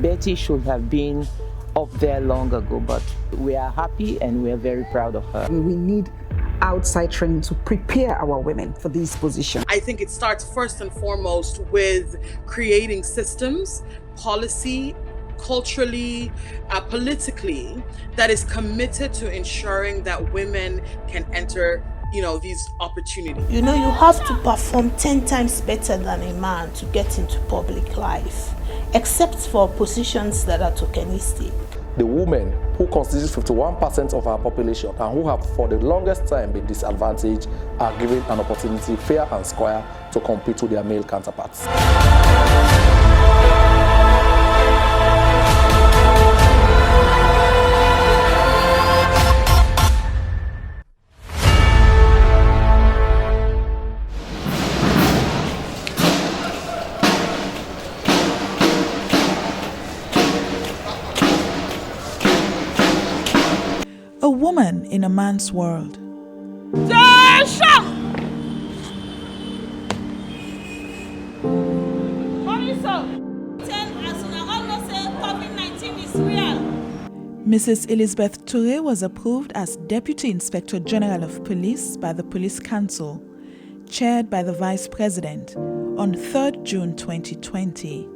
Betty should have been up there long ago, but we are happy and we are very proud of her. We need outside training to prepare our women for these positions. I think it starts first and foremost with creating systems, policy, culturally, politically, that is committed to ensuring that women can enter these opportunities. You have to perform 10 times better than a man to get into public life, except for positions that are tokenistic. The women who constitute 51% of our population and who have for the longest time been disadvantaged are given an opportunity fair and square to compete with their male counterparts. A woman in a man's world. Mrs. Elizabeth Turay was approved as Deputy Inspector General of Police by the Police Council, chaired by the Vice President, on 3rd June 2020.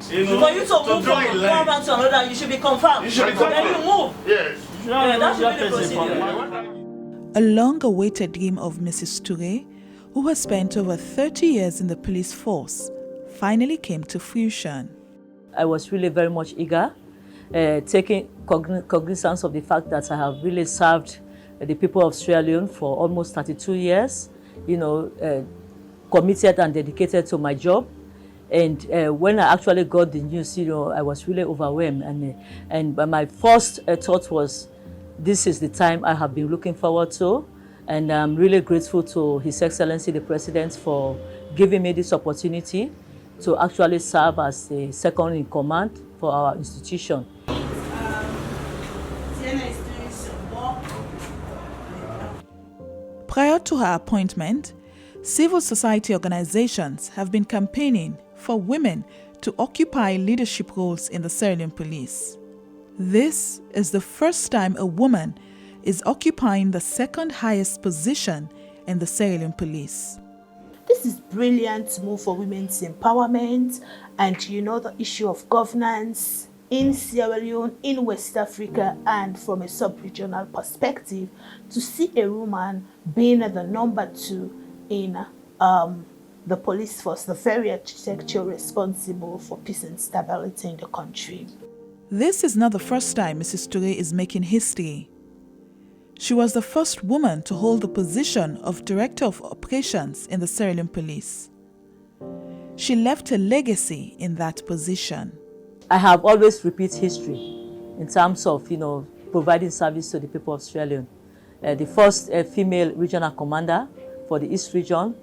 For you to move from one bank to another, you should be confirmed. You should be confirmed. Then you move. Yes. That should be the procedure. A long-awaited dream of Mrs. Turay, who has spent over 30 years in the police force, finally came to fruition. I was really very much eager, taking cognizance of the fact that I have really served the people of Sierra Leone for almost 32 years, committed and dedicated to my job. And when I actually got the news, I was really overwhelmed. And my first thought was, this is the time I have been looking forward to. And I'm really grateful to His Excellency the President for giving me this opportunity to actually serve as the second in command for our institution. Prior to her appointment, civil society organizations have been campaigning for women to occupy leadership roles in the Sierra Leone Police. This is the first time a woman is occupying the second highest position in the Sierra Leone Police. This is brilliant move for women's empowerment and the issue of governance in Sierra Leone, in West Africa, and from a sub-regional perspective, to see a woman being the number 2 in the police force, the very architecture responsible for peace and stability in the country. This is not the first time Mrs. Turay is making history. She was the first woman to hold the position of Director of Operations in the Sierra Leone Police. She left a legacy in that position. I have always repeat history in terms of, providing service to the people of Sierra Leone. The first female regional commander for the East region,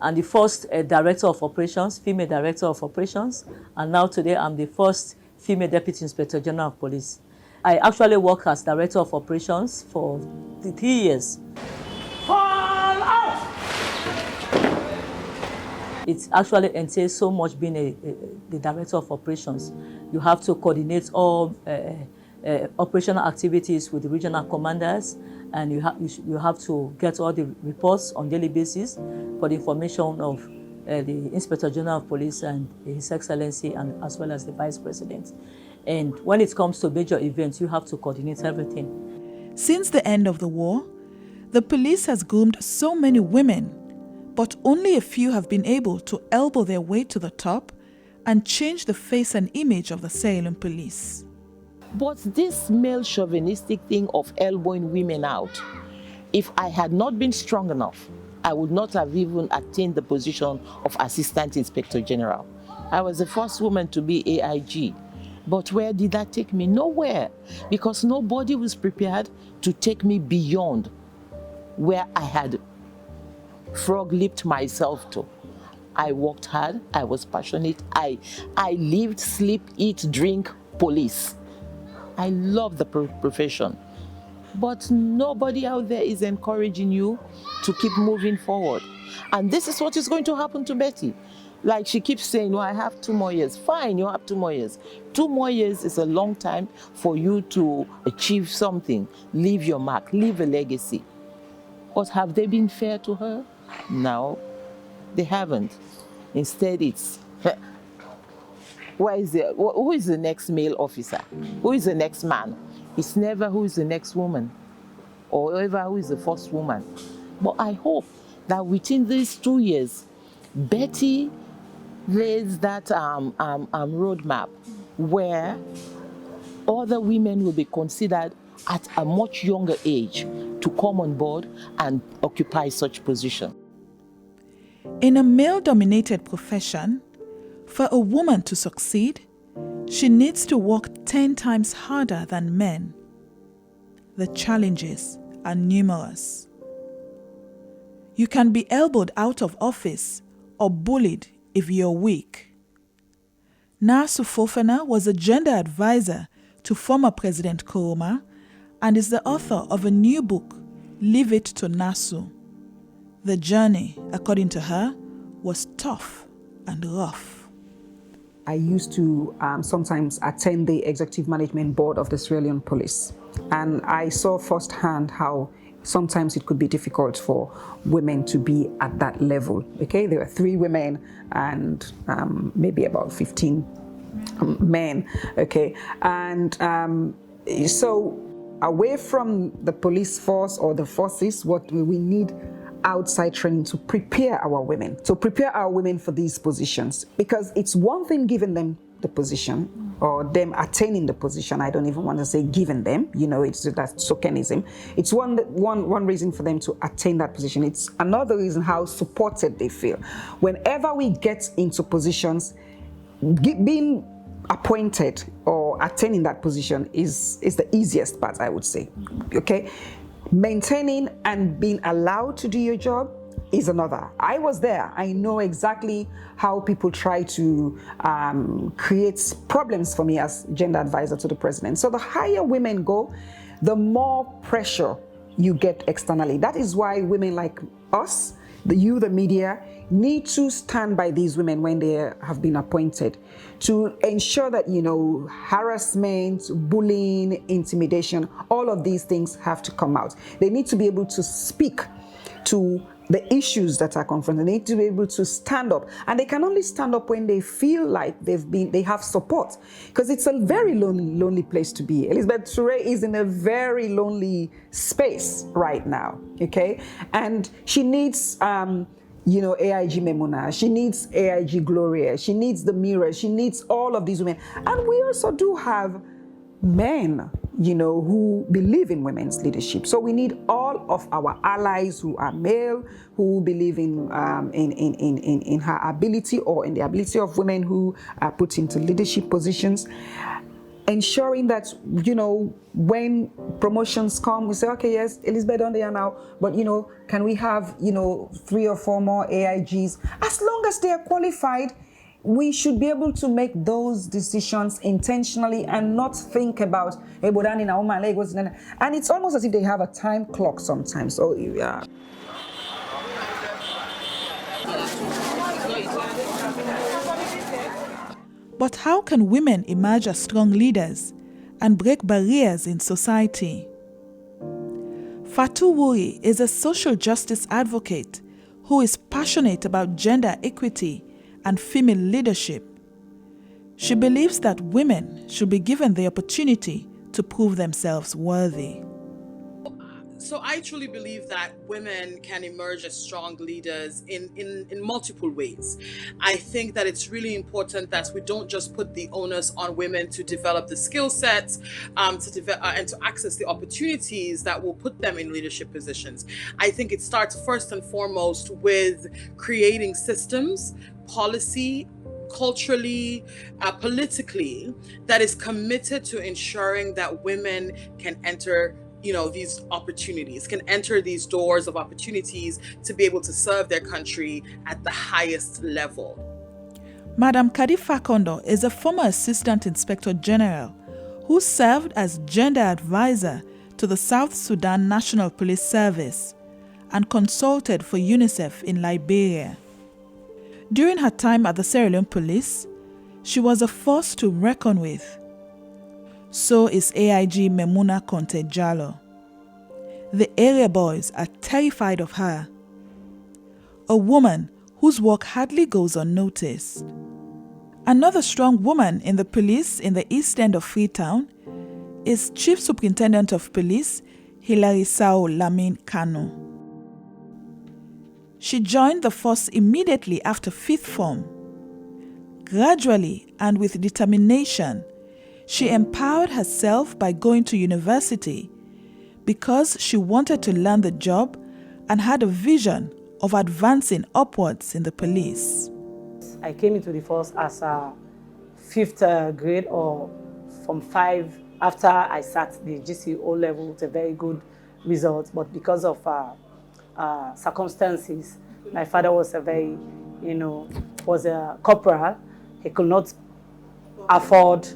and the first Director of Operations, female Director of Operations, and now today I'm the first female Deputy Inspector General of Police. I actually worked as Director of Operations for 3 years. Fall out! It actually entails so much being the Director of Operations. You have to coordinate all operational activities with the regional commanders, and you have to get all the reports on daily basis for the information of the Inspector General of Police and His Excellency, and as well as the Vice President. And when it comes to major events, you have to coordinate everything. Since the end of the war, the police has groomed so many women, but only a few have been able to elbow their way to the top and change the face and image of the Sierra Leone Police. But this male chauvinistic thing of elbowing women out, if I had not been strong enough, I would not have even attained the position of Assistant Inspector General. I was the first woman to be AIG. But where did that take me? Nowhere, because nobody was prepared to take me beyond where I had frog-leaped myself to. I worked hard, I was passionate, I lived, sleep, eat, drink, police. I love the profession. But nobody out there is encouraging you to keep moving forward. And this is what is going to happen to Betty. Like she keeps saying, no, I have 2 more years. Fine, you have 2 more years. 2 more years is a long time for you to achieve something, leave your mark, leave a legacy. But have they been fair to her? No, they haven't. Instead, it's who is the next male officer? Who is the next man? It's never who is the next woman or ever who is the first woman. But I hope that within these 2 years, Betty lays that roadmap where other women will be considered at a much younger age to come on board and occupy such position. In a male-dominated profession, for a woman to succeed, she needs to work 10 times harder than men. The challenges are numerous. You can be elbowed out of office or bullied if you're weak. Nasu Fofana was a gender advisor to former President Nkrumah and is the author of a new book, Leave It to Nasu. The journey, according to her, was tough and rough. I used to sometimes attend the executive management board of the Sierra Leone Police, and I saw firsthand how sometimes it could be difficult for women to be at that level. Okay, there were 3 women and maybe about 15 men. Okay, and so away from the police force or the forces, what we need outside training to prepare our women, for these positions, because it's one thing giving them the position or them attaining the position. I don't even want to say giving them, it's that's tokenism. It's one reason for them to attain that position. It's another reason how supported they feel. Whenever we get into positions, being appointed or attaining that position is the easiest part, I would say. Okay, maintaining and being allowed to do your job is another. I was there. I know exactly how people try to create problems for me as gender advisor to the president. So the higher women go, the more pressure you get externally. That is why women like us, the media, need to stand by these women when they have been appointed to ensure that, harassment, bullying, intimidation, all of these things have to come out. They need to be able to speak to the issues that are confronted. They need to be able to stand up, and they can only stand up when they feel like they have support, because it's a very lonely place to be. Elizabeth Turay is in a very lonely space right now, okay? And she needs AIG Memuna, she needs AIG Gloria, she needs the Mirror, she needs all of these women. And we also do have men, who believe in women's leadership. So we need all of our allies who are male, who believe in her ability or in the ability of women who are put into leadership positions, ensuring that, when promotions come, we say, okay, yes, Elizabeth on there now, but, can we have, 3 or 4 more AIGs? As long as they are qualified, we should be able to make those decisions intentionally and not think about, and it's almost as if they have a time clock sometimes. So, yeah. But how can women emerge as strong leaders and break barriers in society? Fatou Wuri is a social justice advocate who is passionate about gender equity and female leadership. She believes that women should be given the opportunity to prove themselves worthy. So I truly believe that women can emerge as strong leaders in multiple ways. I think that it's really important that we don't just put the onus on women to develop the skill sets and to access the opportunities that will put them in leadership positions. I think it starts first and foremost with creating systems, policy, culturally, politically, that is committed to ensuring that women can enter these opportunities, can enter these doors of opportunities to be able to serve their country at the highest level. Madam Kadi Fakondo is a former Assistant Inspector General who served as gender advisor to the South Sudan National Police Service and consulted for UNICEF in Liberia. During her time at the Sierra Leone Police, she was a force to reckon with. So is AIG Memuna Conte Jallo. The area boys are terrified of her. A woman whose work hardly goes unnoticed. Another strong woman in the police in the east end of Freetown is Chief Superintendent of Police Hilary Sao Lamin Kano. She joined the force immediately after 5th form. Gradually and with determination, she empowered herself by going to university because she wanted to learn the job and had a vision of advancing upwards in the police. I came into the force as a 5th grade or from 5 after I sat the GCO level with a very good result, but because of circumstances, my father was was a corporal. He could not afford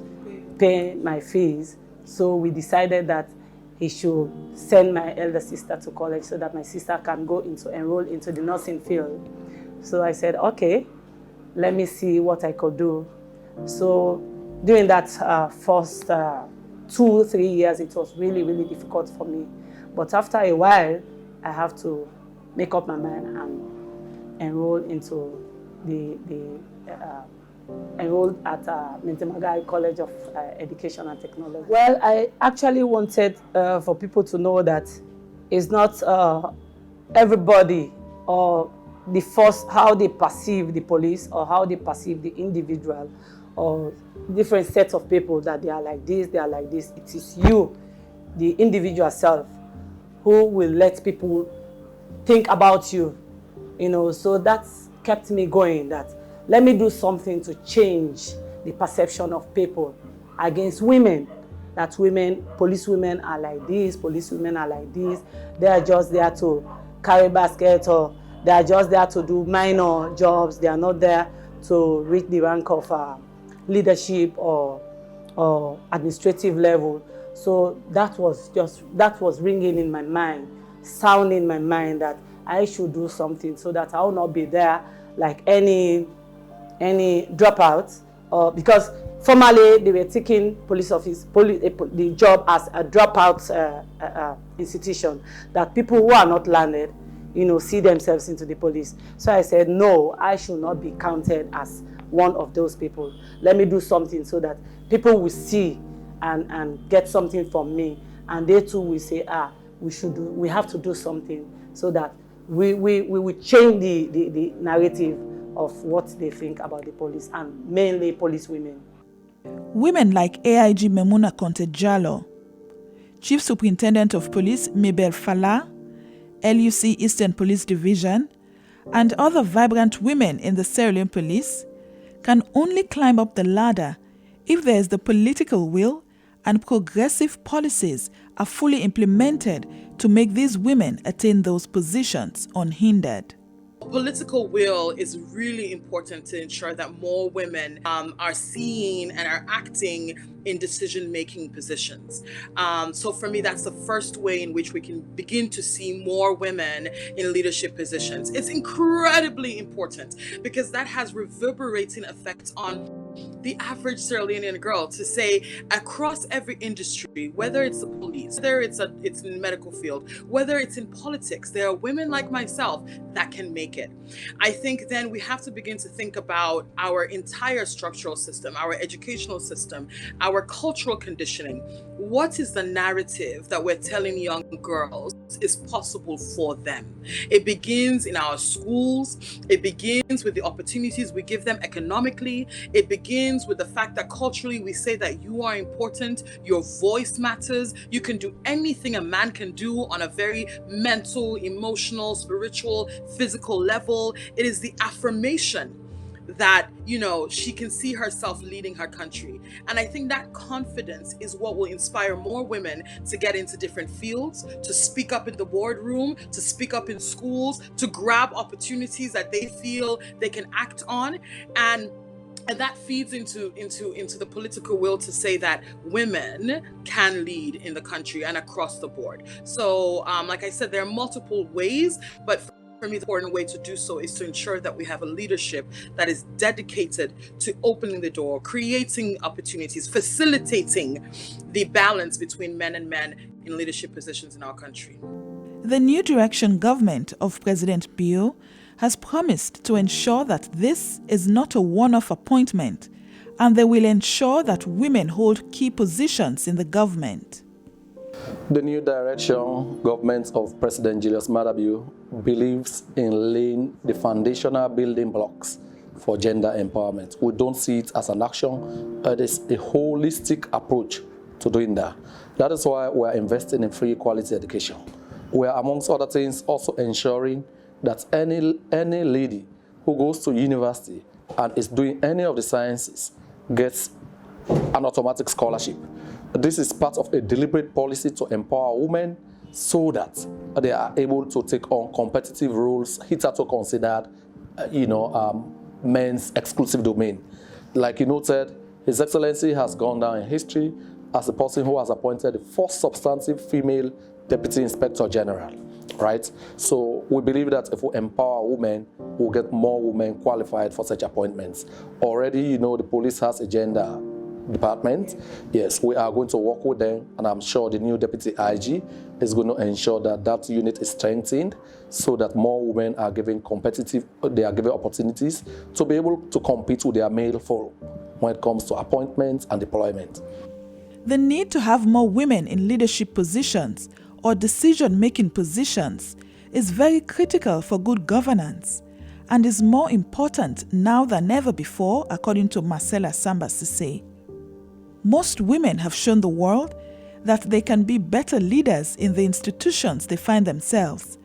paying my fees, so we decided that he should send my elder sister to college so that my sister can go enroll into the nursing field. So I said, okay, let me see what I could do. So during that first 2-3 years, it was really, really difficult for me. But after a while, I have to make up my mind and enroll into enrolled at Mintimagai College of Education and Technology. Well, I actually wanted for people to know that it's not everybody or the force, how they perceive the police or how they perceive the individual or different sets of people that they are like this, they are like this. It is you, the individual self, who will let people think about you, so that's kept me going, that let me do something to change the perception of people against women, that police women are like this, police women are like this, they are just there to carry basket, or they are just there to do minor jobs, they are not there to reach the rank of leadership or administrative level. So that was ringing in my mind, sounding in my mind that I should do something so that I will not be there like any dropout, because formerly they were taking the job as a dropout institution, that people who are not landed, see themselves into the police. So I said, no, I should not be counted as one of those people. Let me do something so that people will see and get something from me, and they too will say, we have to do something so that we will change the narrative of what they think about the police, and mainly police women. Women like AIG Memuna Conte Jallo, Chief Superintendent of Police Mabel Fala, LUC Eastern Police Division, and other vibrant women in the Sierra Leone Police can only climb up the ladder if there is the political will and progressive policies are fully implemented to make these women attain those positions unhindered. Political will is really important to ensure that more women are seen and are acting in decision-making positions. So for me, that's the first way in which we can begin to see more women in leadership positions. It's incredibly important because that has reverberating effects on the average Sierra Leonean girl, to say across every industry, whether it's the police, whether it's in the medical field, whether it's in politics, there are women like myself that can make it. I think then we have to begin to think about our entire structural system, our educational system, our cultural conditioning. What is the narrative that we're telling young girls is possible for them? It begins in our schools. It begins with the opportunities we give them economically. It begins with the fact that culturally we say that you are important, your voice matters, you can do anything a man can do on a very mental, emotional, spiritual, physical level. It is the affirmation that, she can see herself leading her country. And I think that confidence is what will inspire more women to get into different fields, to speak up in the boardroom, to speak up in schools, to grab opportunities that they feel they can act on. And that feeds into the political will to say that women can lead in the country and across the board. So like I said, there are multiple ways, but For me, the important way to do so is to ensure that we have a leadership that is dedicated to opening the door, creating opportunities, facilitating the balance between men and men in leadership positions in our country. The new direction government of President Bio has promised to ensure that this is not a one-off appointment, and they will ensure that women hold key positions in the government. The new direction government of President Julius Maada Bio believes in laying the foundational building blocks for gender empowerment. We don't see it as an action. It is a holistic approach to doing that. That is why we are investing in free quality education. We are, amongst other things, also ensuring that any lady who goes to university and is doing any of the sciences gets an automatic scholarship. This is part of a deliberate policy to empower women so that they are able to take on competitive roles hitherto considered, men's exclusive domain. Like you noted, His Excellency has gone down in history as the person who has appointed the first substantive female Deputy Inspector General, right? So we believe that if we empower women, we'll get more women qualified for such appointments. Already, the police has a gender department. Yes, we are going to work with them, and I'm sure the new Deputy IG is going to ensure that that unit is strengthened so that more women are given opportunities to be able to compete with their male forum when it comes to appointments and deployment. The need to have more women in leadership positions or decision-making positions is very critical for good governance and is more important now than ever before, according to Marcella Samba Sise. Most women have shown the world that they can be better leaders in the institutions they find themselves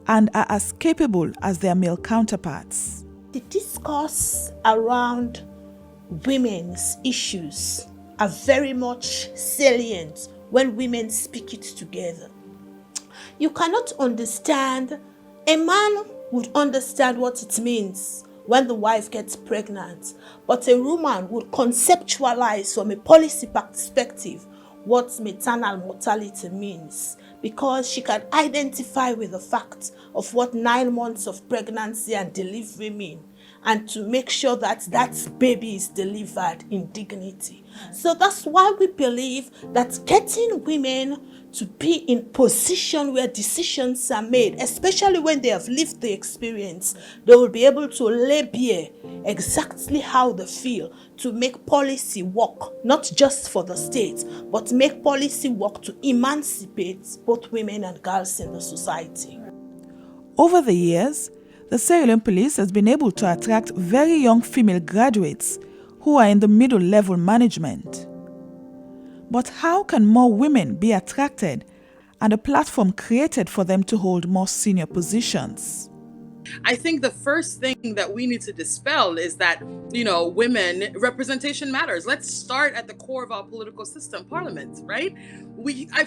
and are as capable as their male counterparts. The discourse around women's issues are very much salient when women speak it together. You cannot understand, a man would understand what it means when the wife gets pregnant, but a woman would conceptualize from a policy perspective what maternal mortality means, because she can identify with the fact of what 9 months of pregnancy and delivery mean, and to make sure that that baby is delivered in dignity. So that's why we believe that getting women to be in position where decisions are made, especially when they have lived the experience, they will be able to lay bare exactly how they feel to make policy work, not just for the state, but make policy work to emancipate both women and girls in the society. Over the years, the Sierra Leone Police has been able to attract very young female graduates who are in the middle-level management. But how can more women be attracted and a platform created for them to hold more senior positions? I think the first thing that we need to dispel is that, women representation matters. Let's start at the core of our political system, parliament, right?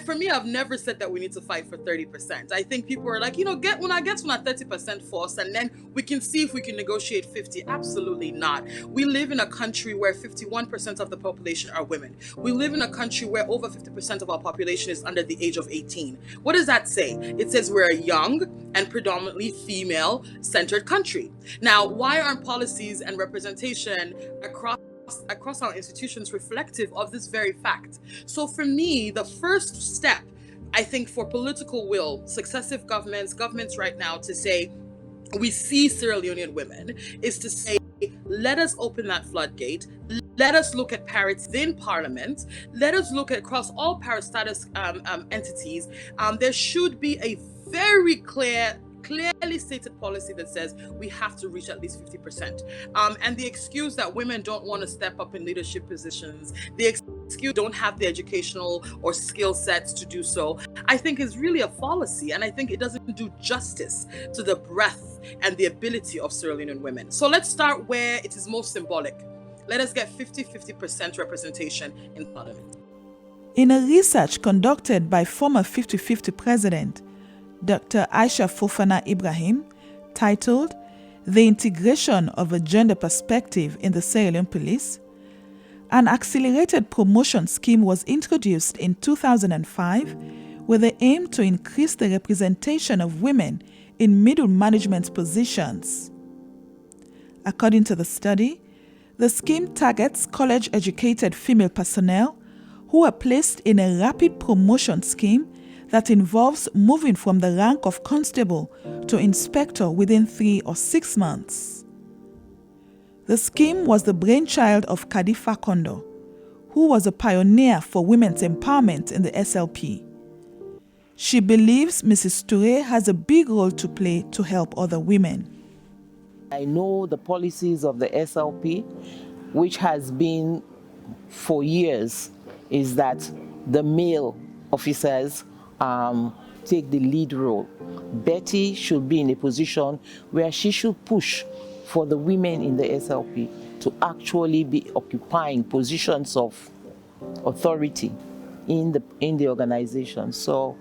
For me, I've never said that we need to fight for 30%. I think people are like, get on 30% first, and then we can see if we can negotiate 50. Absolutely not. We live in a country where 51% of the population are women. We live in a country where over 50% of our population is under the age of 18. What does that say? It says we're a young and predominantly female-centered country. Now, why aren't policies and representation across our institutions reflective of this very fact? So for me, the first step, I think, for political will, successive governments right now, to say we see Sierra Leonean women, is to say, let us open that floodgate. Let us look at parity within parliament. Let us look at across all parastatus entities. There should be a very clearly stated policy that says we have to reach at least 50%. And the excuse that women don't want to step up in leadership positions, the excuse don't have the educational or skill sets to do so, I think is really a fallacy. And I think it doesn't do justice to the breadth and the ability of Sierra Leonean women. So let's start where it is most symbolic. Let us get 50% representation in parliament. In a research conducted by former 50-50 president, Dr. Aisha Fofana Ibrahim, titled The Integration of a Gender Perspective in the Sierra Leone Police, an accelerated promotion scheme was introduced in 2005 with the aim to increase the representation of women in middle management positions. According to the study, the scheme targets college-educated female personnel who are placed in a rapid promotion scheme that involves moving from the rank of constable to inspector within 3 or 6 months. The scheme was the brainchild of Kadi Fakondo, who was a pioneer for women's empowerment in the SLP. She believes Mrs. Turay has a big role to play to help other women. I know the policies of the SLP, which has been for years, is that the male officers take the lead role. Betty should be in a position where she should push for the women in the SLP to actually be occupying positions of authority in the organization. So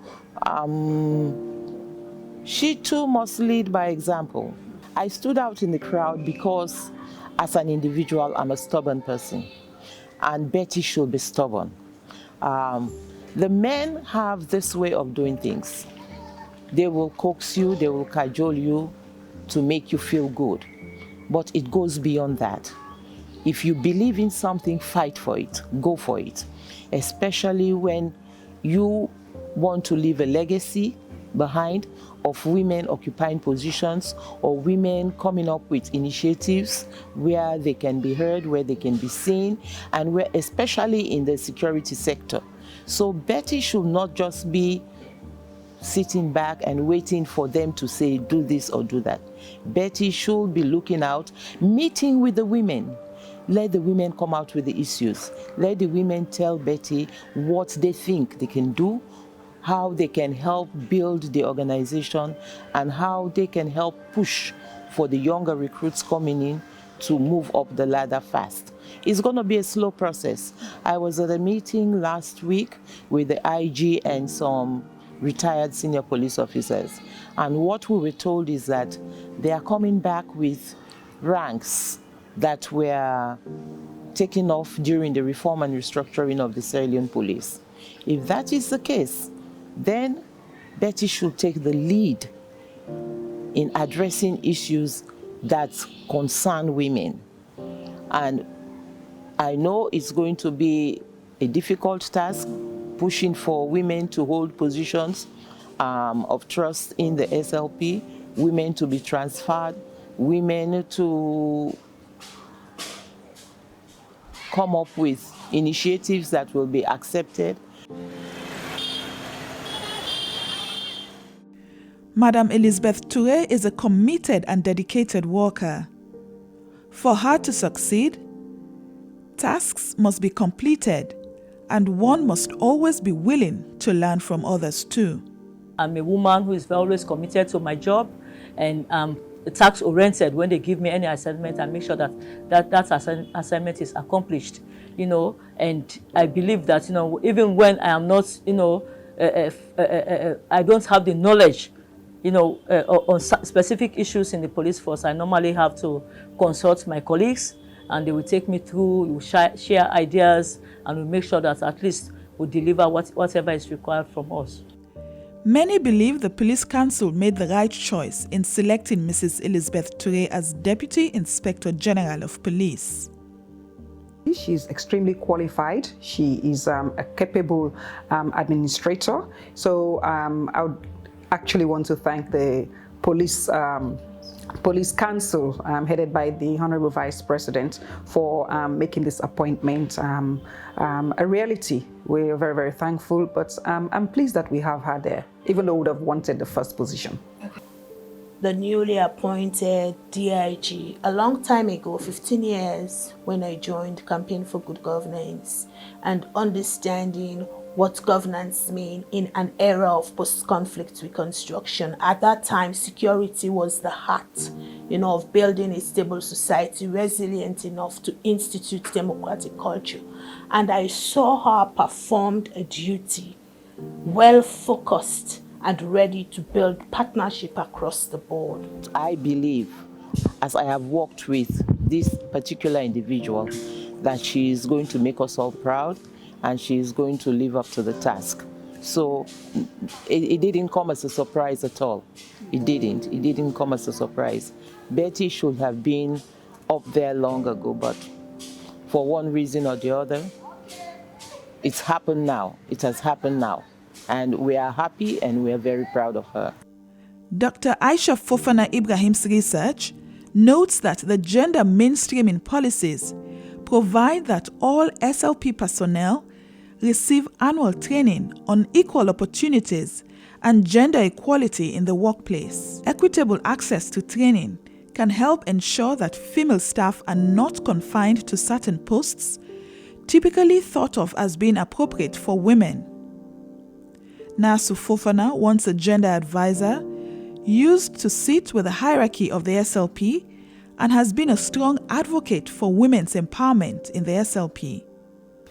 she too must lead by example. I stood out in the crowd because as an individual, I'm a stubborn person, and Betty should be stubborn. The men have this way of doing things. They will coax you, they will cajole you to make you feel good. But it goes beyond that. If you believe in something, fight for it, go for it. Especially when you want to leave a legacy behind of women occupying positions or women coming up with initiatives where they can be heard, where they can be seen, and where, especially in the security sector. So Betty should not just be sitting back and waiting for them to say, do this or do that. Betty should be looking out, meeting with the women. Let the women come out with the issues. Let the women tell Betty what they think they can do, how they can help build the organization, and how they can help push for the younger recruits coming in to move up the ladder fast. It's going to be a slow process. I was at a meeting last week with the IG and some retired senior police officers, and what we were told is that they are coming back with ranks that were taken off during the reform and restructuring of the Sierra Leone Police. If that is the case, then Betty should take the lead in addressing issues that concern women. And I know it's going to be a difficult task, pushing for women to hold positions of trust in the SLP, women to be transferred, women to come up with initiatives that will be accepted. Madam Elizabeth Turay is a committed and dedicated worker. For her to succeed, tasks must be completed, and one must always be willing to learn from others too. I'm a woman who is always committed to my job, and task-oriented. When they give me any assignment, I make sure that assignment is accomplished, and I believe that, even when I am not, I don't have the knowledge, on specific issues in the police force, I normally have to consult my colleagues, and they will take me through, we will share ideas, and we make sure that at least we deliver whatever is required from us. Many believe the Police Council made the right choice in selecting Mrs. Elizabeth Turay as Deputy Inspector General of Police. She's extremely qualified. She is a capable administrator. So I would actually want to thank the Police Council, headed by the Honorable Vice President, for making this appointment a reality. We're very, very thankful, but I'm pleased that we have her there, even though we would have wanted the first position. The newly appointed DIG, a long time ago, 15 years, when I joined Campaign for Good Governance, and understanding what governance means in an era of post-conflict reconstruction. At that time, security was the heart, of building a stable society, resilient enough to institute democratic culture. And I saw her performed a duty, well-focused and ready to build partnership across the board. I believe, as I have worked with this particular individual, that she is going to make us all proud, and she is going to live up to the task. So it didn't come as a surprise at all. It didn't come as a surprise. Betty should have been up there long ago, but for one reason or the other, it's happened now. It has happened now. And we are happy and we are very proud of her. Dr. Aisha Fofana Ibrahim's research notes that the gender mainstreaming policies provide that all SLP personnel receive annual training on equal opportunities and gender equality in the workplace. Equitable access to training can help ensure that female staff are not confined to certain posts typically thought of as being appropriate for women. Nasu Fofana, once a gender advisor, used to sit with the hierarchy of the SLP and has been a strong advocate for women's empowerment in the SLP.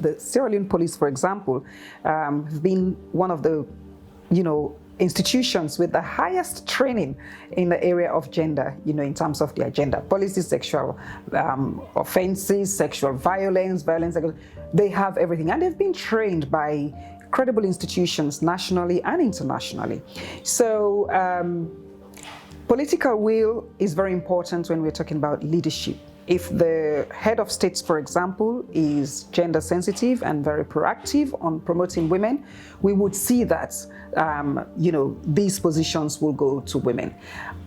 The Sierra Leone Police, for example, have been one of the, institutions with the highest training in the area of gender, in terms of their gender policy, sexual offenses, sexual violence, they have everything. And they've been trained by credible institutions nationally and internationally. So political will is very important when we're talking about leadership. If the head of states, for example, is gender sensitive and very proactive on promoting women, we would see that, these positions will go to women.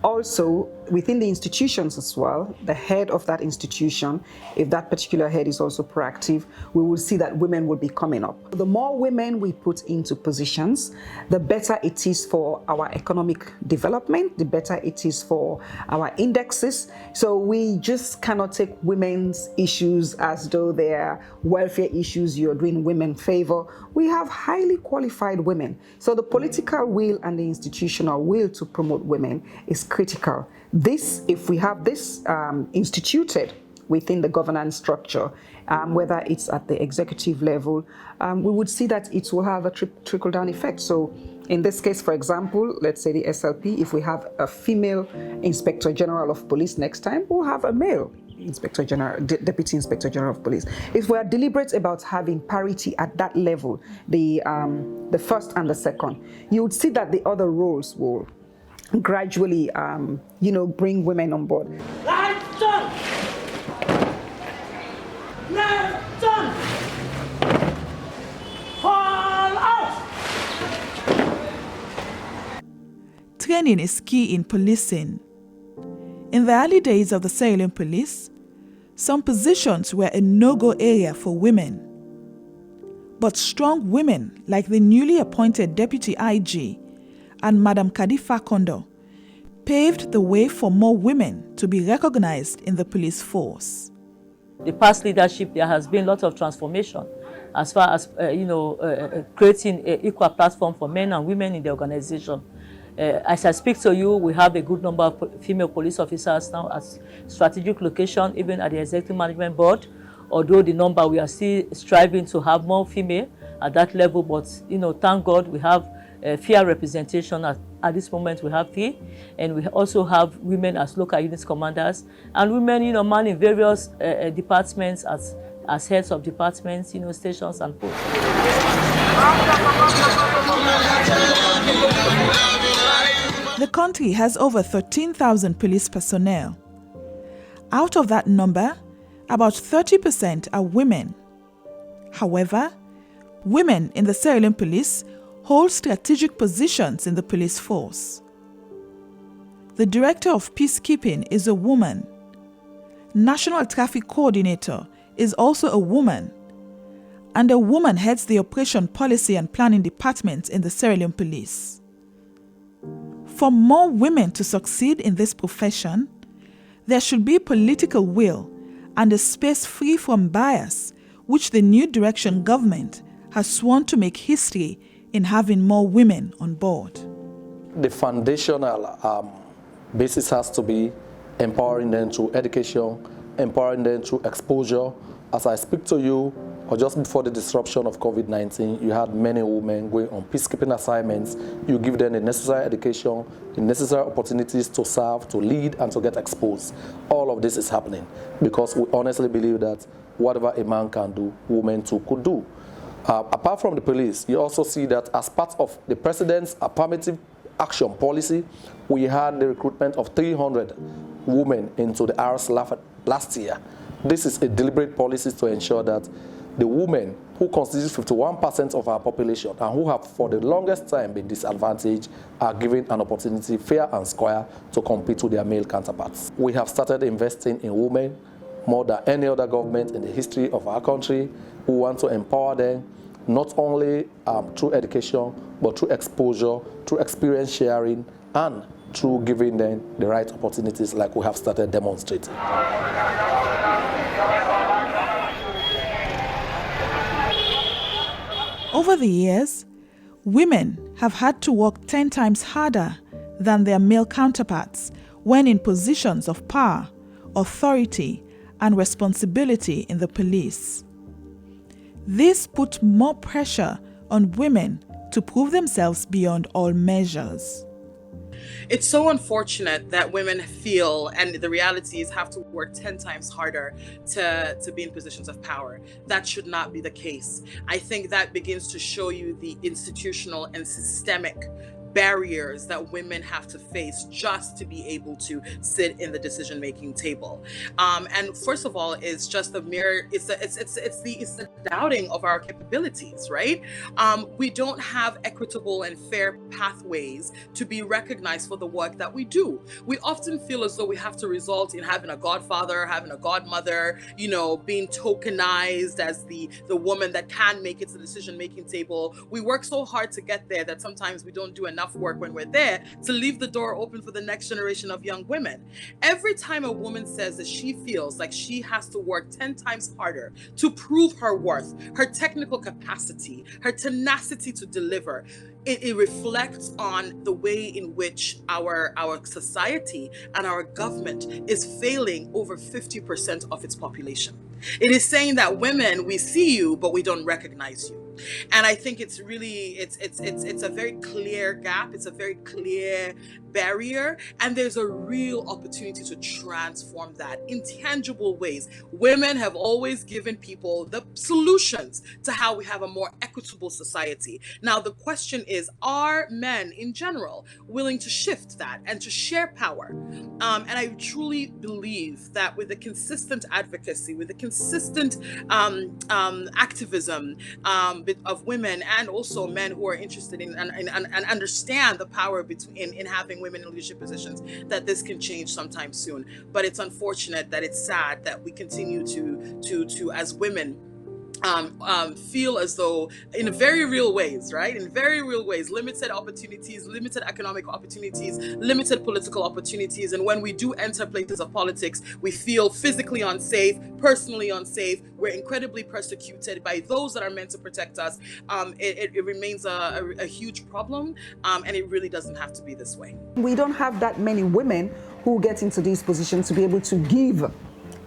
Also, within the institutions as well, the head of that institution, if that particular head is also proactive, we will see that women will be coming up. The more women we put into positions, the better it is for our economic development, the better it is for our indexes. So we just cannot take women's issues as though they're welfare issues you're doing women favor. We have highly qualified women. So the political will and the institutional will to promote women is critical. This, if we have this instituted within the governance structure, whether it's at the executive level, we would see that it will have a trickle-down effect. So in this case, for example, let's say the SLP, if we have a female Inspector General of Police next time, we'll have a male Inspector General, Deputy Inspector General of Police. If we're deliberate about having parity at that level, the first and the second, you would see that the other roles will gradually, bring women on board. Lights on! Lights on! Fall out! Training is key in policing. In the early days of the Sierra Leone Police, some positions were a no-go area for women. But strong women like the newly appointed Deputy IG and Madam Kadifa Kondo paved the way for more women to be recognized in the police force. The past leadership, there has been a lot of transformation as far as creating an equal platform for men and women in the organization. As I speak to you, we have a good number of female police officers now at strategic location, even at the executive management board. Although the number, we are still striving to have more female at that level, but thank God we have fair representation. At this moment we have 3, and we also have women as local unit commanders, and women manning various departments as heads of departments, stations and posts. The country has over 13,000 police personnel. Out of that number, about 30% are women. However, women in the Sierra Leone Police hold strategic positions in the police force. The Director of Peacekeeping is a woman. National Traffic Coordinator is also a woman. And a woman heads the Operation Policy and Planning Department in the Sierra Leone Police. For more women to succeed in this profession, there should be political will and a space free from bias, which the New Direction government has sworn to make history in having more women on board. The foundational basis has to be empowering them through education, empowering them through exposure. As I speak to you, or just before the disruption of COVID-19, you had many women going on peacekeeping assignments. You give them the necessary education, the necessary opportunities to serve, to lead, and to get exposed. All of this is happening because we honestly believe that whatever a man can do, women too could do. Apart from the police, you also see that as part of the president's affirmative action policy, we had the recruitment of 300 women into the Rs last year. This is a deliberate policy to ensure that the women who constitute 51% of our population and who have for the longest time been disadvantaged are given an opportunity fair and square to compete with their male counterparts. We have started investing in women more than any other government in the history of our country. We want to empower them not only through education, but through exposure, through experience sharing, and through giving them the right opportunities like we have started demonstrating. Over the years, women have had to work 10 times harder than their male counterparts when in positions of power, authority, and responsibility in the police. This put more pressure on women to prove themselves beyond all measures. It's so unfortunate that women feel, and the reality is have to work 10 times harder to be in positions of power. That should not be the case. I think that begins to show you the institutional and systemic barriers that women have to face just to be able to sit in the decision-making table. And first of all, it's just the mere, it's the doubting of our capabilities, right? We don't have equitable and fair pathways to be recognized for the work that we do. We often feel as though we have to result in having a godfather, having a godmother, you know, being tokenized as the woman that can make it to the decision-making table. We work so hard to get there that sometimes we don't do enough work when we're there to leave the door open for the next generation of young women. Every time a woman says that she feels like she has to work 10 times harder to prove her worth, her technical capacity, her tenacity to deliver, it reflects on the way in which our society and our government is failing over 50% of its population. It is saying that women, we see you, but we don't recognize you. And I think it's really, it's a very clear gap. It's a very clear barrier. And there's a real opportunity to transform that in tangible ways. Women have always given people the solutions to how we have a more equitable society. Now, the question is, are men in general willing to shift that and to share power? And I truly believe that with the consistent advocacy, with the consistent activism of women and also men who are interested in and understand the power in having women in leadership positions, that this can change sometime soon. But it's unfortunate that it's sad that we continue to as women feel as though in very real ways, right? In very real ways, limited opportunities, limited economic opportunities, limited political opportunities. And when we do enter places of politics, we feel physically unsafe, personally unsafe. We're incredibly persecuted by those that are meant to protect us. It remains a huge problem, and it really doesn't have to be this way. We don't have that many women who get into these positions to be able to give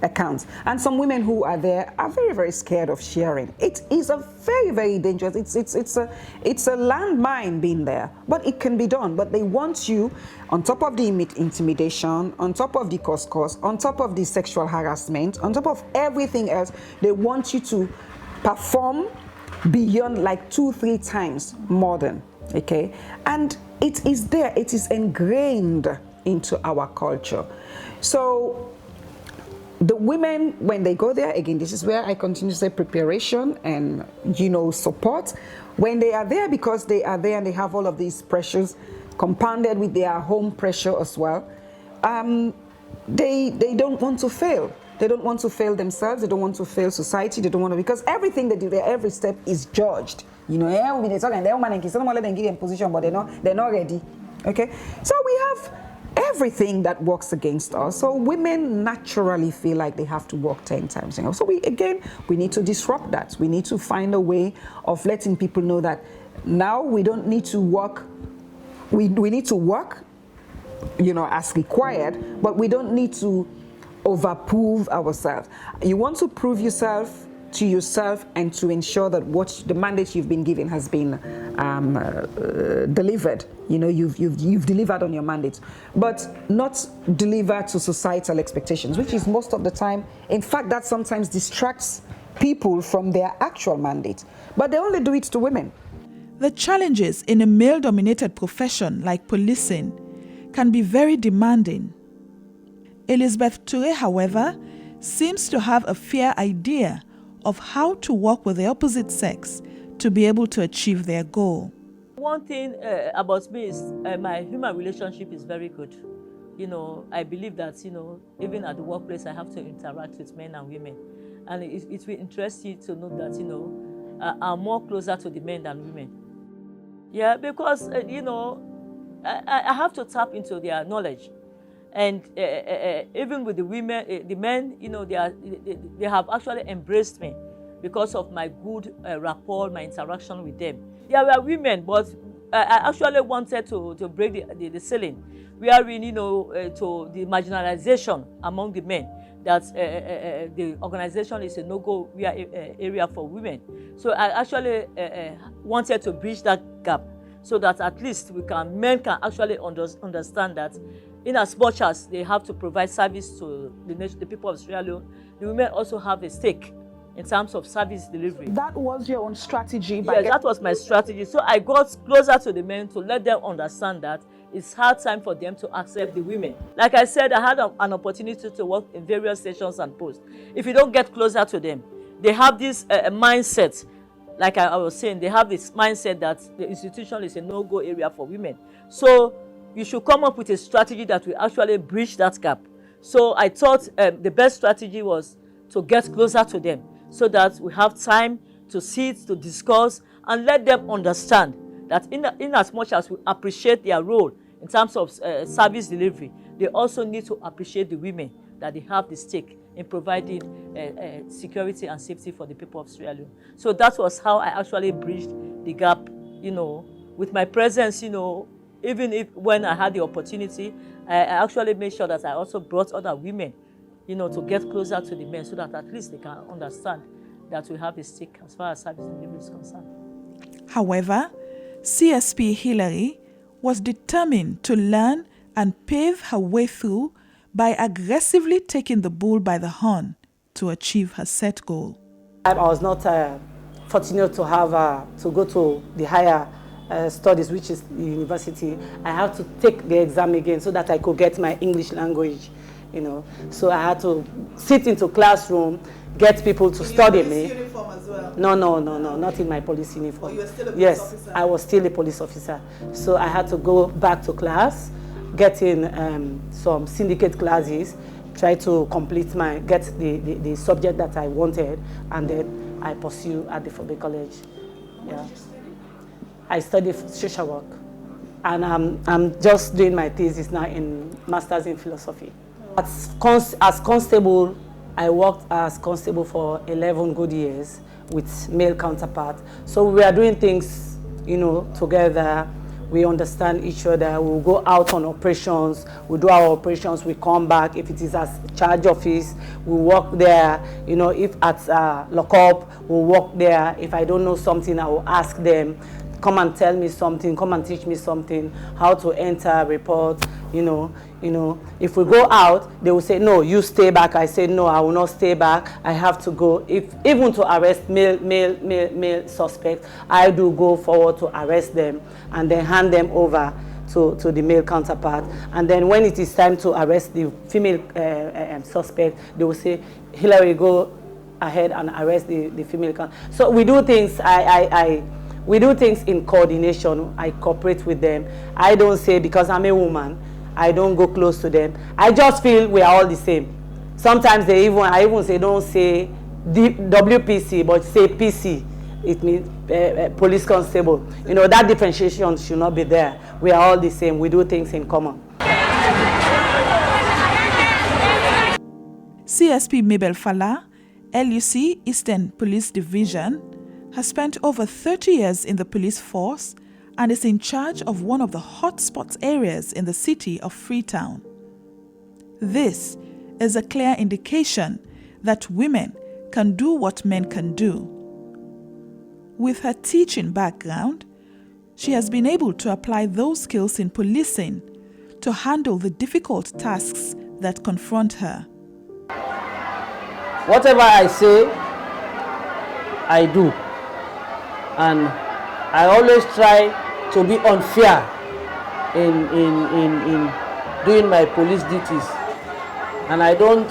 accounts, and some women who are there are very, very scared of sharing. It is a very, very dangerous. It's a landmine being there, but it can be done. But they want you, on top of the intimidation, on top of the cost, on top of the sexual harassment, on top of everything else, they want you to perform beyond like 2-3 times more than, okay? And it is there. It is ingrained into our culture. So the women, when they go there, again, this is where I continue to say preparation and, you know, support. When they are there, because they are there and they have all of these pressures compounded with their home pressure as well, they don't want to fail. They don't want to fail themselves. They don't want to fail society. They don't want to, because everything they do there, every step is judged. You know, they're talking, they're woman and kids, let them give them position, but they're not ready. Okay, so we have everything that works against us. So women naturally feel like they have to work 10 times. You know? So we need to disrupt that. We need to find a way of letting people know that now we don't need to work. We need to work, you know, as required, but we don't need to overprove ourselves. You want to prove yourself to yourself and to ensure that what the mandate you've been given has been delivered. You know, you've delivered on your mandate, but not deliver to societal expectations, which is most of the time. In fact, that sometimes distracts people from their actual mandate, but they only do it to women. The challenges in a male-dominated profession like policing can be very demanding. Elizabeth Turay, however, seems to have a fair idea of how to work with the opposite sex to be able to achieve their goal. One thing about me is my human relationship is very good. You know, I believe that, you know, even at the workplace, I have to interact with men and women. And it will interest you to know that, you know, I'm more closer to the men than women. Yeah, because, you know, I have to tap into their knowledge. And even with the women, the men, you know, they have actually embraced me because of my good rapport, my interaction with them. Yeah, we are women, but I actually wanted to break the ceiling. We are in, you know, to the marginalization among the men, that the organization is a no-go area for women. So I actually wanted to bridge that gap so that at least men can actually understand that in as much as they have to provide service to the people of Sierra Leone, the women also have a stake in terms of service delivery. That was your own strategy? Yes, that was my strategy. So I got closer to the men to let them understand that it's hard time for them to accept the women. Like I said, I had an opportunity to work in various stations and posts. If you don't get closer to them, they have this mindset, like I was saying, they have this mindset that the institution is a no-go area for women. So you should come up with a strategy that will actually bridge that gap. So I thought the best strategy was to get closer to them so that we have time to sit, to discuss, and let them understand that in as much as we appreciate their role in terms of service delivery, they also need to appreciate the women, that they have the stake in providing security and safety for the people of Sierra Leone. So that was how I actually bridged the gap, you know, with my presence, you know. Even when I had the opportunity, I actually made sure that I also brought other women, you know, to get closer to the men so that at least they can understand that we have a stake as far as service delivery is concerned. However, CSP Hillary was determined to learn and pave her way through by aggressively taking the bull by the horn to achieve her set goal. I was not fortunate to have to go to the higher studies, which is the university. I had to take the exam again so that I could get my English language, you know. So I had to sit into classroom, get people to study me. Uniform as well? No, not in my police uniform. Oh, you were still a police officer? Yes, I was still a police officer. So I had to go back to class, get in some syndicate classes, try to get the subject that I wanted, and then I pursue at the Fobe College. Yeah. I studied social work, and I'm just doing my thesis now in Masters in Philosophy. As constable, I worked as constable for 11 good years with male counterparts. So we are doing things, you know, together. We understand each other. We'll go out on operations. We do our operations. We come back. If it is as charge office, we work there. You know, if at lockup, we'll work there. If I don't know something, I will ask them. Come and tell me something, come and teach me something, how to enter, report, you know. If we go out, they will say, no, you stay back. I say, no, I will not stay back. I have to go. Even to arrest male suspects, I do go forward to arrest them and then hand them over to the male counterpart. And then when it is time to arrest the female suspect, they will say, Hillary, go ahead and arrest the female counterpart. So we do things, we do things in coordination. I cooperate with them. I don't say, because I'm a woman, I don't go close to them. I just feel we are all the same. Sometimes I even say, don't say WPC, but say PC. It means police constable. You know, that differentiation should not be there. We are all the same. We do things in common. CSP Mabel Fala, LUC Eastern Police Division, has spent over 30 years in the police force and is in charge of one of the hotspot areas in the city of Freetown. This is a clear indication that women can do what men can do. With her teaching background, she has been able to apply those skills in policing to handle the difficult tasks that confront her. Whatever I say, I do. And I always try to be unfair in doing my police duties. And I don't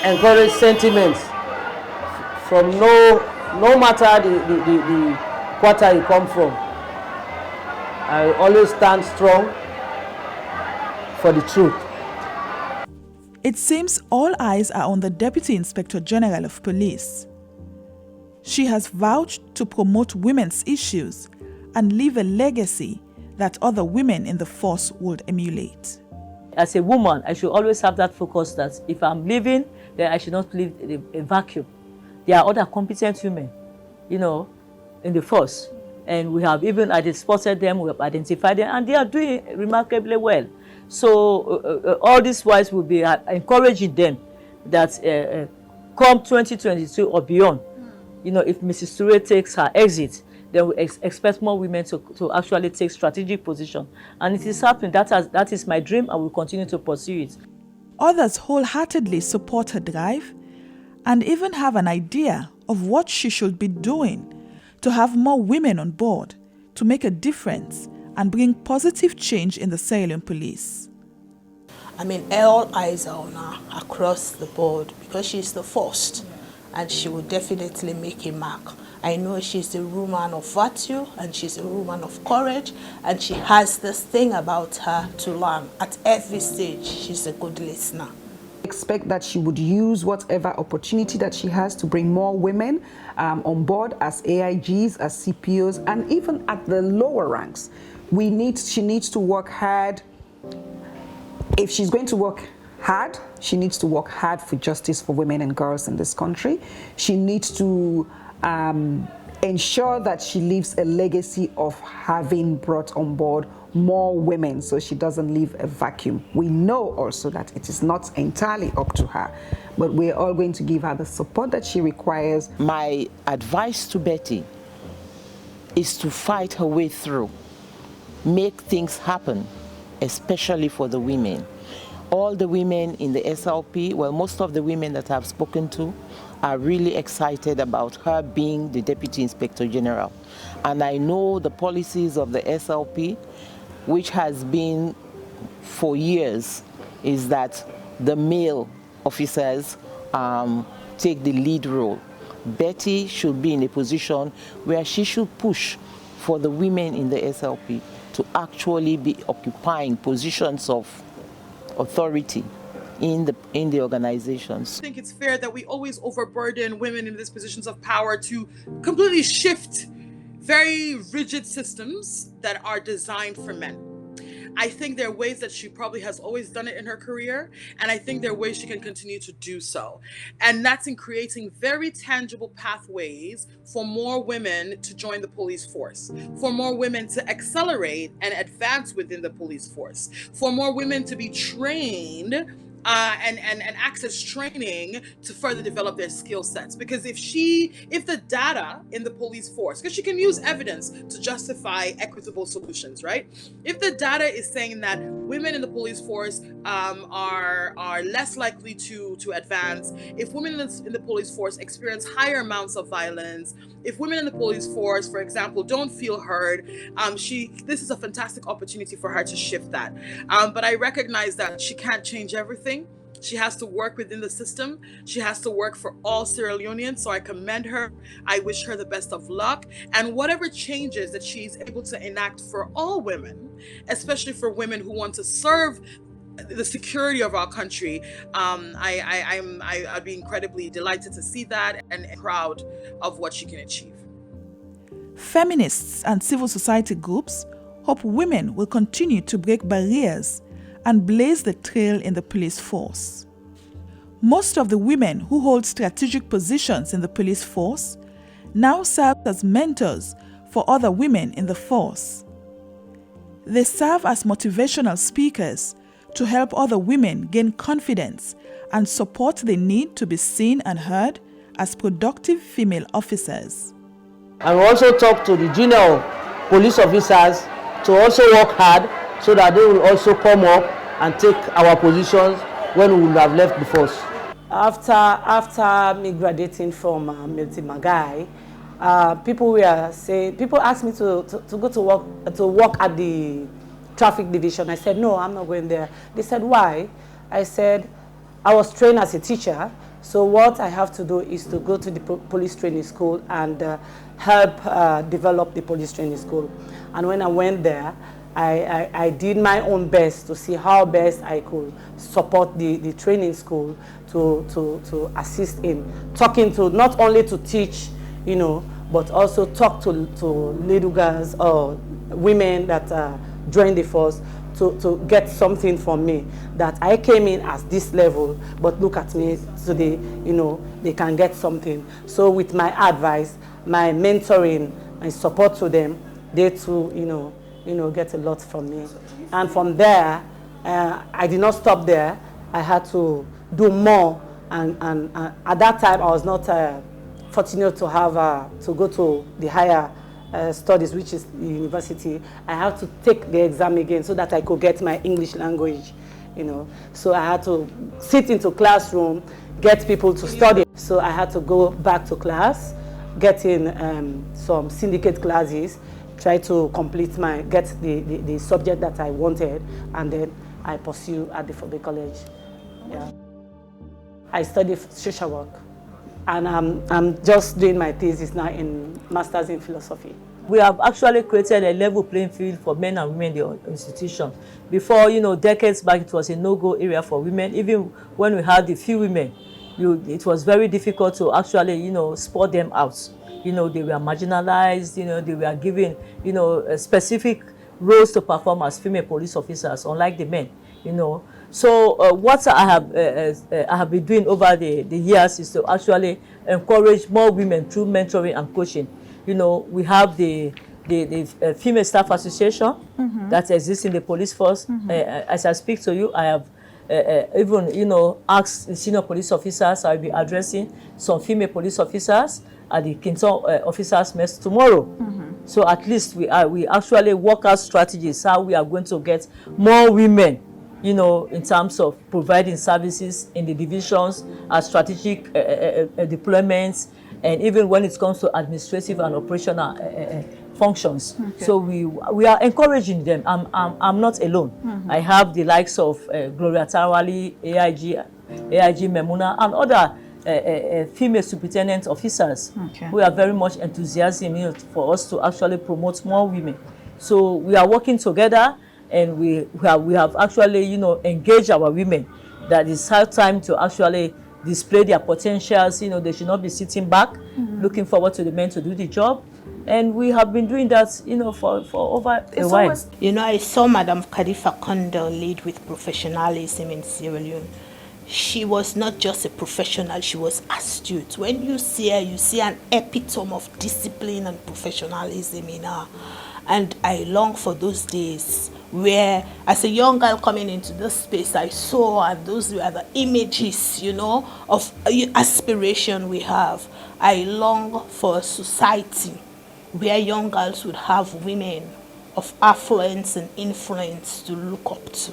encourage sentiments from no matter the quarter you come from. I always stand strong for the truth. It seems all eyes are on the Deputy Inspector General of Police. She has vowed to promote women's issues and leave a legacy that other women in the force would emulate. As a woman, I should always have that focus that if I'm leaving, then I should not leave a vacuum. There are other competent women, in the force. And we have even spotted them, we have identified them, and they are doing remarkably well. So all these wise will be encouraging them that come 2022 or beyond, if Mrs. Turay takes her exit, then we expect more women to actually take strategic position. And it is happening. That is my dream, and we'll continue to pursue it. Others wholeheartedly support her drive and even have an idea of what she should be doing to have more women on board to make a difference and bring positive change in the Sierra Leone Police. I mean, all eyes are on her across the board because she's the first, and she will definitely make a mark. I know she's a woman of virtue and she's a woman of courage, and she has this thing about her to learn. At every stage, she's a good listener. Expect that she would use whatever opportunity that she has to bring more women on board as AIGs, as CPOs, and even at the lower ranks. She needs to work hard. If she's going to work hard, she needs to work hard for justice for women and girls in this country. She needs to ensure that she leaves a legacy of having brought on board more women, so she doesn't leave a vacuum. We know also that it is not entirely up to her, but we're all going to give her the support that she requires. My advice to Betty is to fight her way through, make things happen, especially for the women. All the women in the SLP, well, most of the women that I've spoken to are really excited about her being the Deputy Inspector General. And I know the policies of the SLP, which has been for years, is that the male officers take the lead role. Betty should be in a position where she should push for the women in the SLP to actually be occupying positions of authority in the organizations. I think it's fair that we always overburden women in these positions of power to completely shift very rigid systems that are designed for men. I think there are ways that she probably has always done it in her career, and I think there are ways she can continue to do so. And that's in creating very tangible pathways for more women to join the police force, for more women to accelerate and advance within the police force, for more women to be trained and access training to further develop their skill sets. Because if the data in the police force, because she can use evidence to justify equitable solutions, right? If the data is saying that women in the police force are less likely to advance, if women in the police force experience higher amounts of violence, if women in the police force, for example, don't feel heard, this is a fantastic opportunity for her to shift that. But I recognize that she can't change everything. She has to work within the system. She has to work for all Sierra Leoneans. So I commend her. I wish her the best of luck. And whatever changes that she's able to enact for all women, especially for women who want to serve the security of our country, I'd be incredibly delighted to see that and proud of what she can achieve. Feminists and civil society groups hope women will continue to break barriers and blaze the trail in the police force. Most of the women who hold strategic positions in the police force now serve as mentors for other women in the force. They serve as motivational speakers to help other women gain confidence and support the need to be seen and heard as productive female officers. And we also talk to the junior police officers to also work hard so that they will also come up and take our positions when we would have left the force. after me graduating from Milton Magai, people asked me to go to work at the traffic division. I said, no, I'm not going there. They said, why? I said, I was trained as a teacher, so what I have to do is to go to the police training school and help develop the police training school. And when I went there, I did my own best to see how best I could support the training school to assist in talking to, not only to teach, you know, but also talk to little girls or women that join the force to get something from me, that I came in as this level, but look at me today, you know, they can get something. So with my advice, my mentoring, my support to them, they too, you know, get a lot from me. And from there, I did not stop there. I had to do more, and at that time, I was not fortunate to have to go to the higher studies, which is the university. I had to take the exam again so that I could get my English language, you know. So I had to sit into classroom, get people to study. So I had to go back to class, get in some syndicate classes, try to get the subject that I wanted, and then I pursue at the Fobe College. Yeah. I study social work, and I'm just doing my thesis now in Masters in Philosophy. We have actually created a level playing field for men and women in the institution. Before, you know, decades back, it was a no-go area for women. Even when we had the few women, it was very difficult to actually, you know, spot them out. You know, they were marginalized, you know, they were given, you know, specific roles to perform as female police officers, unlike the men, you know. So what I have been doing over the years is to actually encourage more women through mentoring and coaching. You know, we have the Female Staff Association that exists in the police force. As I speak to you, I have even, you know, asked the senior police officers. I'll be addressing some female police officers at the Kinton officers mess tomorrow. So at least we actually work out strategies how we are going to get more women, you know, in terms of providing services in the divisions, strategic deployments, and even when it comes to administrative and operational functions. Okay. So we are encouraging them. I'm not alone. I have the likes of Gloria Tarwali, AIG Memuna, and other female superintendent officers who are very much enthusiastic, you know, for us to actually promote more women. So we are working together, and we have actually, you know, engaged our women that it's high time to actually display their potentials. You know, they should not be sitting back, looking forward to the men to do the job. And we have been doing that, you know, for over a while. You know, I saw Madam Khalifa Kondo lead with professionalism in Sierra Leone. She was not just a professional, she was astute. When you see her, you see an epitome of discipline and professionalism in her. And I long for those days where, as a young girl coming into this space, I saw, and those were the images, you know, of aspiration we have. I long for a society where young girls would have women of affluence and influence to look up to.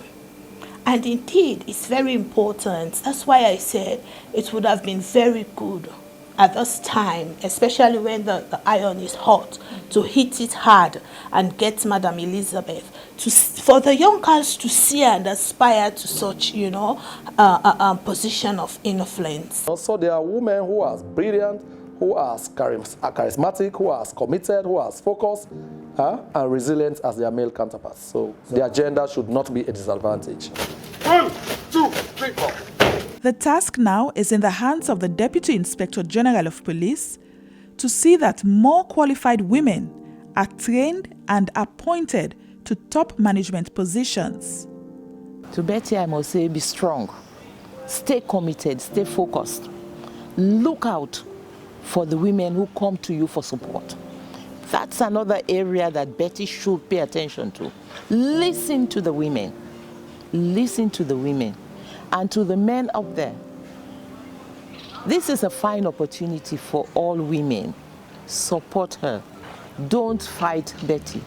And indeed, it's very important. That's why I said it would have been very good at this time, especially when the iron is hot, to hit it hard and get Madam Elizabeth, for the young girls to see and aspire to such, you know, a position of influence. Also, there are women who are brilliant, who are charismatic, who are committed, who are focused, and resilient as their male counterparts. So their gender should not be a disadvantage. 1, 2, 3, 4. The task now is in the hands of the Deputy Inspector General of Police to see that more qualified women are trained and appointed to top management positions. To Betty, I must say, be strong. Stay committed, stay focused. Look out for the women who come to you for support. That's another area that Betty should pay attention to. Listen to the women. Listen to the women. And to the men up there. This is a fine opportunity for all women. Support her. Don't fight Betty.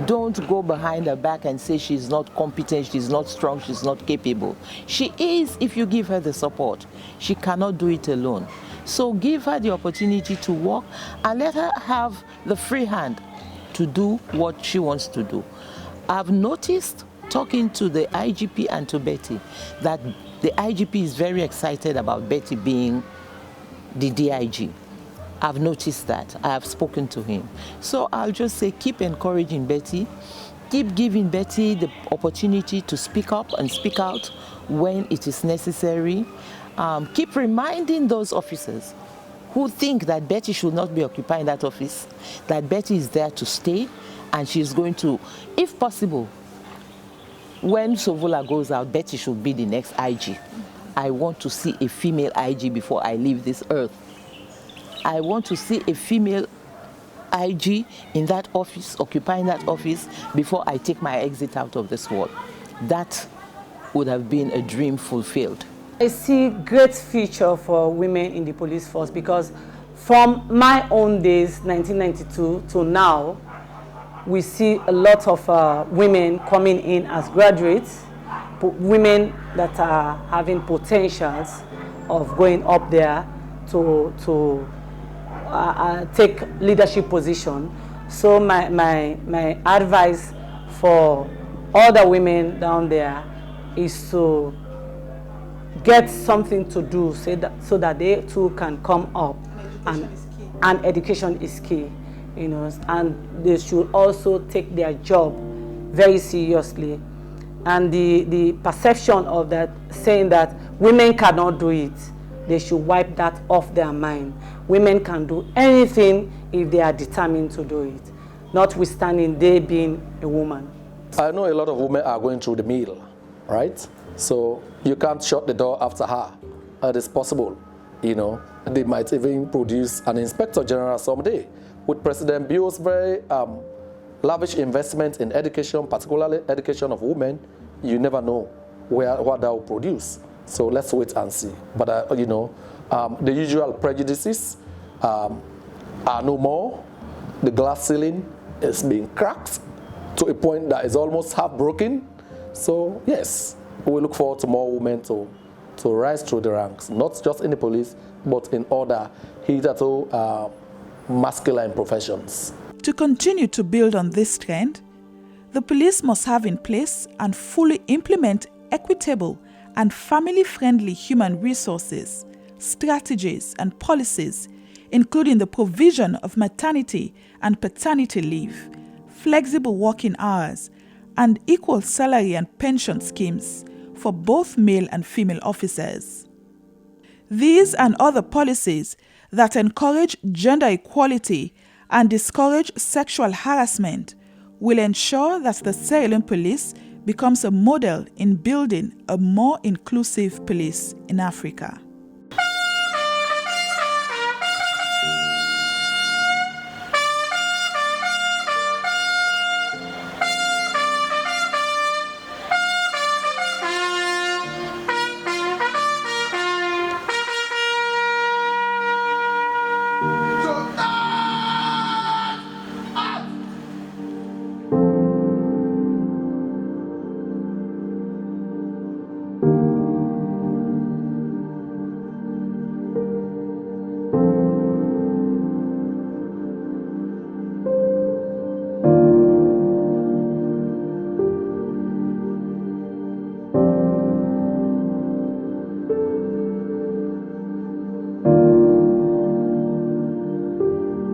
Don't go behind her back and say she's not competent, she's not strong, she's not capable. She is, if you give her the support. She cannot do it alone. So give her the opportunity to work and let her have the free hand to do what she wants to do. I've noticed, talking to the IGP and to Betty, that the IGP is very excited about Betty being the DIG. I've noticed that. I have spoken to him. So I'll just say keep encouraging Betty. Keep giving Betty the opportunity to speak up and speak out when it is necessary. Keep reminding those officers who think that Betty should not be occupying that office, that Betty is there to stay, and she's going to, if possible, when Sovola goes out, Betty should be the next IG. I want to see a female IG before I leave this earth. I want to see a female IG in that office, occupying that office, before I take my exit out of this world. That would have been a dream fulfilled. I see great future for women in the police force, because from my own days, 1992 to now, we see a lot of women coming in as graduates, women that are having potentials of going up there to take leadership position. So my advice for all the women down there is to get something to do so that they too can come up, and education is key, you know, and they should also take their job very seriously. And the perception of that, saying that women cannot do it, they should wipe that off their mind. Women can do anything if they are determined to do it, notwithstanding they being a woman. I know a lot of women are going through the mill, right? So you can't shut the door after her. It is possible, you know. They might even produce an inspector general someday. With President Bio's very lavish investment in education, particularly education of women, you never know what that will produce. So let's wait and see. But you know, the usual prejudices are no more. The glass ceiling is being cracked to a point that is almost half broken. So yes, we look forward to more women to rise through the ranks, not just in the police, but in other hitherto masculine professions. To continue to build on this trend, the police must have in place and fully implement equitable and family-friendly human resources, strategies, and policies, including the provision of maternity and paternity leave, flexible working hours, and equal salary and pension schemes for both male and female officers. These and other policies that encourage gender equality and discourage sexual harassment will ensure that the Sierra Leone Police becomes a model in building a more inclusive police in Africa.